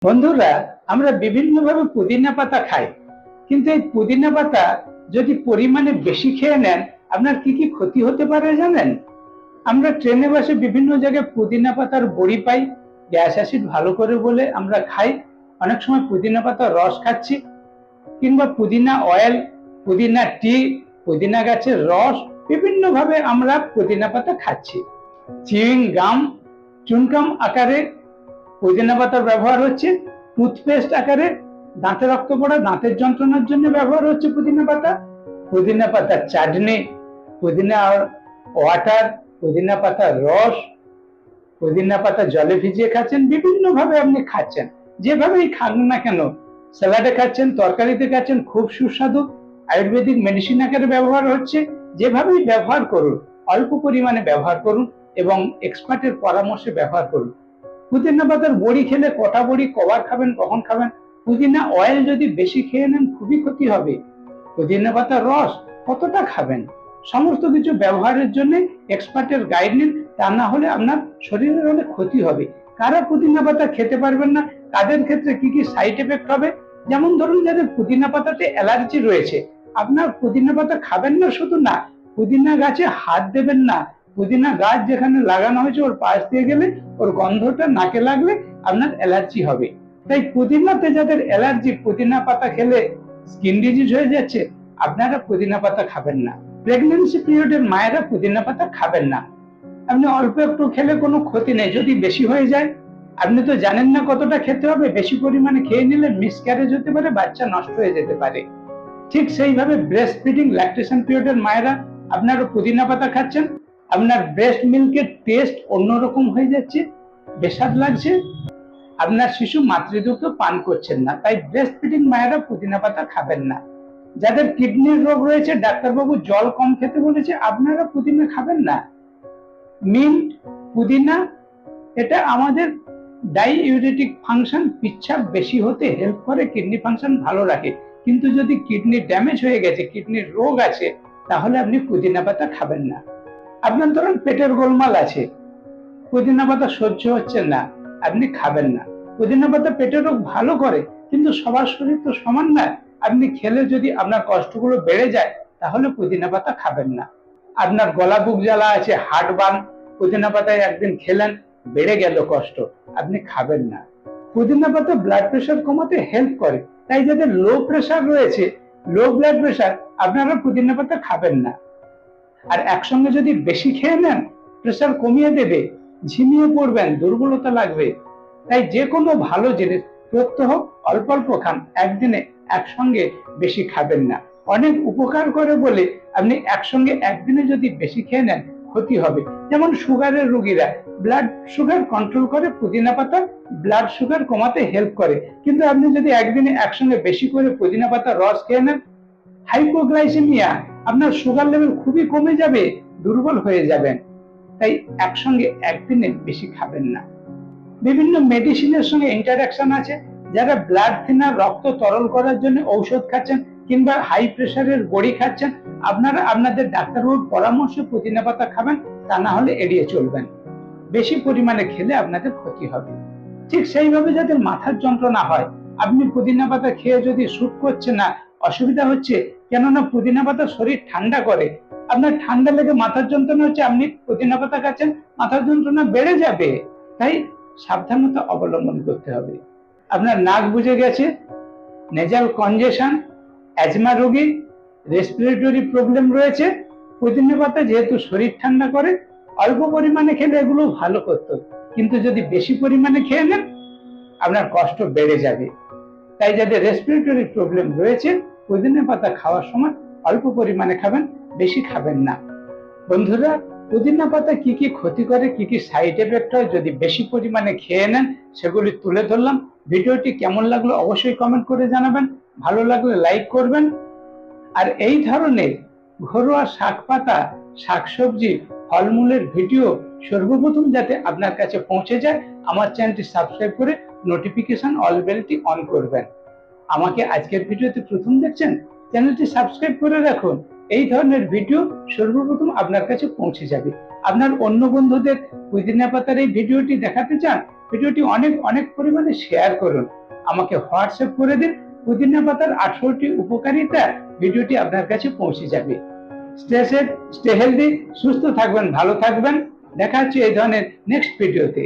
বন্ধুরা, আমরা বিভিন্নভাবে পুদিনা পাতা খাই, কিন্তু এই পুদিনা পাতা যদি পরিমাণে বেশি খেয়ে নেন, আপনার কি কি ক্ষতি হতে পারে জানেন? আমরা ট্রেনে বাসে বিভিন্ন জায়গায় পুদিনা পাতার বড়ি পাই, গ্যাস অ্যাসিড ভালো করে বলে আমরা খাই। অনেক সময় পুদিনা পাতার রস খাচ্ছি, কিংবা পুদিনা অয়েল, পুদিনা টি, পুদিনা গাছের রস, বিভিন্ন ভাবে আমরা পুদিনা পাতা খাচ্ছি। চিউইং গাম, চুনকাম আকারে পুদিনা পাতার ব্যবহার হচ্ছে, টুথপেস্ট আকারে দাঁতে রক্ত পড়া, দাঁতের যন্ত্রণার জন্য ব্যবহার হচ্ছে পুদিনা পাতা, পুদিনা পাতার চাটনি, পুদিনা ওয়াটার, পুদিনা পাতার রস, পুদিনা পাতা জলে ভিজিয়ে খাচ্ছেন, বিভিন্ন ভাবে আপনি খাচ্ছেন। যেভাবেই খান না কেন, স্যালাডে খাচ্ছেন, তরকারিতে খাচ্ছেন, খুব সুস্বাদু। আয়ুর্বেদিক মেডিসিন আকারে ব্যবহার হচ্ছে। যেভাবেই ব্যবহার করুন, অল্প পরিমাণে ব্যবহার করুন এবং এক্সপার্টের পরামর্শে ব্যবহার করুন। পুদিনা পাতার বড়ি খেলে কটা বড়ি কবার খাবেন, কখন খাবেন? পুদিনা অয়েল যদি বেশি খেয়ে নেন খুবই ক্ষতি হবে। পুদিনা পাতার রস কতটা খাবেন? সমস্ত কিছু ব্যবহারের জন্য এক্সপার্টের গাইড নিন, তা না হলে আপনার শরীরের অনেক ক্ষতি হবে। কারা পুদিনা পাতা খেতে পারবেন না, তাদের ক্ষেত্রে কি কি সাইড এফেক্ট হবে? যেমন ধরুন, যাদের পুদিনা পাতাতে অ্যালার্জি রয়েছে, আপনার পুদিনা পাতা খাবেন না শুধু না, পুদিনা গাছে হাত দেবেন না। পুদিনা গাছ যেখানে লাগানো হয়েছে ওর পাশ দিয়ে গেলে ওর গন্ধটা নাকে লাগলে আপনার অ্যালার্জি হবে। তাই পুদিনাতে যাদের অ্যালার্জি, পুদিনা পাতা খেলে স্কিন ডিজিজ হয়ে যাচ্ছে, আপনারা পুদিনা পাতা খাবেন না। প্রেগন্যান্সি পিরিয়ডের মায়েরা পুদিনা পাতা খাবেন না। আপনি অল্প একটু খেলে কোনো ক্ষতি নেই, যদি বেশি হয়ে যায় আপনি তো জানেন না কতটা খেতে হবে। বেশি পরিমাণে খেয়ে নিলে মিসক্যারেজ হতে পারে, বাচ্চা নষ্ট হয়ে যেতে পারে। ঠিক সেইভাবে ব্রেস্ট ফিডিং, ল্যাকটেশন পিরিয়ডের মায়েরা আপনারা পুদিনা পাতা খাচ্ছেন, আপনার ব্রেস্ট মিল্কের টেস্ট অন্যরকম হয়ে যাচ্ছে, বেস্বাদ লাগছে, আপনার শিশু মাতৃদুগ্ধ পান করছেন না। তাই ব্রেস্ট ফিডিং মায়েরা পুদিনা পাতা খাবেন না। যাদের কিডনির রোগ রয়েছে, ডাক্তারবাবু জল কম খেতে বলেছে, আপনারা পুদিনা খাবেন না। মিন্ট, পুদিনা, এটা আমাদের ডাইইউরেটিক ফাংশন, পিচ্ছাপ বেশি হতে হেল্প করে, কিডনি ফাংশন ভালো রাখে। কিন্তু যদি কিডনি ড্যামেজ হয়ে গেছে, কিডনির রোগ আছে, তাহলে আপনি পুদিনা পাতা খাবেন না। আপনার ধরুন পেটের গোলমাল আছে, পুদিনা পাতা সহ্য হচ্ছে না, আপনি খাবেন না। পুদিনা পাতা পেটের রোগ ভালো করে, কিন্তু সবার শরীর তো সমান না। আপনি খেলে যদি আপনার কষ্টগুলো বেড়ে যায়, তাহলে পুদিনা পাতা খাবেন না। আপনার গলা বুক জ্বালা আছে, হার্টবার্ন, পুদিনা পাতায় একদিন খেলেন, বেড়ে গেল কষ্ট, আপনি খাবেন না। পুদিনা পাতা ব্লাড প্রেশার কমাতে হেল্প করে, তাই যাদের লো প্রেশার রয়েছে, লো ব্লাড প্রেশার, আপনারা পুদিনা পাতা খাবেন না। আর একসঙ্গে যদি বেশি খেয়ে নেন, প্রেশার কমিয়ে দেবে, ঝিমিয়ে পড়বেন, দুর্বলতা লাগবে। তাই যে কোনো ভালো জিনিস প্রত্যহ অল্প অল্প খান, একদিনে একসঙ্গে বেশি খাবেন না। অনেক উপকার করে বলে আপনি একসঙ্গে একদিনে যদি বেশি খেয়ে নেন, ক্ষতি হবে। যেমন সুগারের রোগীরা, ব্লাড সুগার কন্ট্রোল করে পুদিনা পাতা, ব্লাড সুগার কমাতে হেল্প করে। কিন্তু আপনি যদি একদিনে একসঙ্গে বেশি করে পুদিনা পাতার রস খেয়ে নেন, হাইপোগ্লাইসেমিয়া, আপনার সুগার লেভেল খুবই কমে যাবে, দুর্বল হয়ে যাবেন। তাই একসঙ্গে একদিনে বেশি খাবেন না। বিভিন্ন মেডিসিনের সঙ্গে ইন্টারাকশন আছে। যারা ব্লাড থিনার, রক্ত তরল করার জন্য ঔষধ খাচ্ছেন, কিংবা হাই প্রেশারের বড়ি খাচ্ছেন, আপনারা আপনাদের ডাক্তারবাবুর পরামর্শে পুদিনা পাতা খাবেন, তা না হলে এড়িয়ে চলবেন। বেশি পরিমাণে খেলে আপনাদের ক্ষতি হবে। ঠিক সেইভাবে যাদের মাথার যন্ত্রণা হয়, আপনি পুদিনা পাতা খেয়ে যদি স্যুট করছে না, অসুবিধা হচ্ছে, কেননা পুদিনা পাতা শরীর ঠান্ডা করে। আপনার ঠান্ডা লেগে মাথার যন্ত্রণা হচ্ছে, আপনি পুদিনা পাতা খাচ্ছেন, মাথার যন্ত্রণা বেড়ে যাবে। তাই সাবধানতা অবলম্বন করতে হবে। আপনার নাক বুজে গেছে, নেজাল কনজেশন, অ্যাজমা রোগী, রেসপিরেটরি প্রবলেম রয়েছে, পুদিনা পাতা যেহেতু শরীর ঠান্ডা করে, অল্প পরিমাণে খেলে এগুলো ভালো করতো, কিন্তু যদি বেশি পরিমাণে খেয়ে নেন, আপনার কষ্ট বেড়ে যাবে। তাই যাদের রেসপিরেটরি প্রবলেম রয়েছে, পুদিনা পাতা খাওয়ার সময় অল্প পরিমাণে খাবেন, বেশি খাবেন না। বন্ধুরা, পুদিনা পাতা কি কি ক্ষতি করে, কি কি সাইড এফেক্ট হয় যদি বেশি পরিমাণে খেয়ে নেন, সেগুলি তুলে ধরলাম। ভিডিওটি কেমন লাগলো অবশ্যই কমেন্ট করে জানাবেন, ভালো লাগলে লাইক করবেন। আর এই ধরনের ঘরোয়া শাক পাতা, শাকসবজি, ফলমূলের ভিডিও সর্বপ্রথম যাতে আপনার কাছে পৌঁছে যায়, আমার চ্যানেলটি সাবস্ক্রাইব করে নোটিফিকেশন অল বেলটি অন করবেন। আমাকে আজকের ভিডিওতে প্রথম দেখছেন, চ্যানেলটি সাবস্ক্রাইব করে রাখুন। এই ধরনের ভিডিও সর্বপ্রথম আপনার কাছে পৌঁছে যাবে। আপনার অন্য বন্ধুদের পুদিনা পাতার এই ভিডিওটি দেখাতে চান, ভিডিওটি অনেক অনেক পরিমাণে শেয়ার করুন, আমাকে হোয়াটসঅ্যাপ করে দিন। পুদিনা পাতার 18টি উপকারিতা ভিডিওটি আপনার কাছে পৌঁছে যাবে। স্টে সেফ, স্টে হেলদি, সুস্থ থাকবেন, ভালো থাকবেন। দেখা হচ্ছে এই ধরনের নেক্সট ভিডিওতে।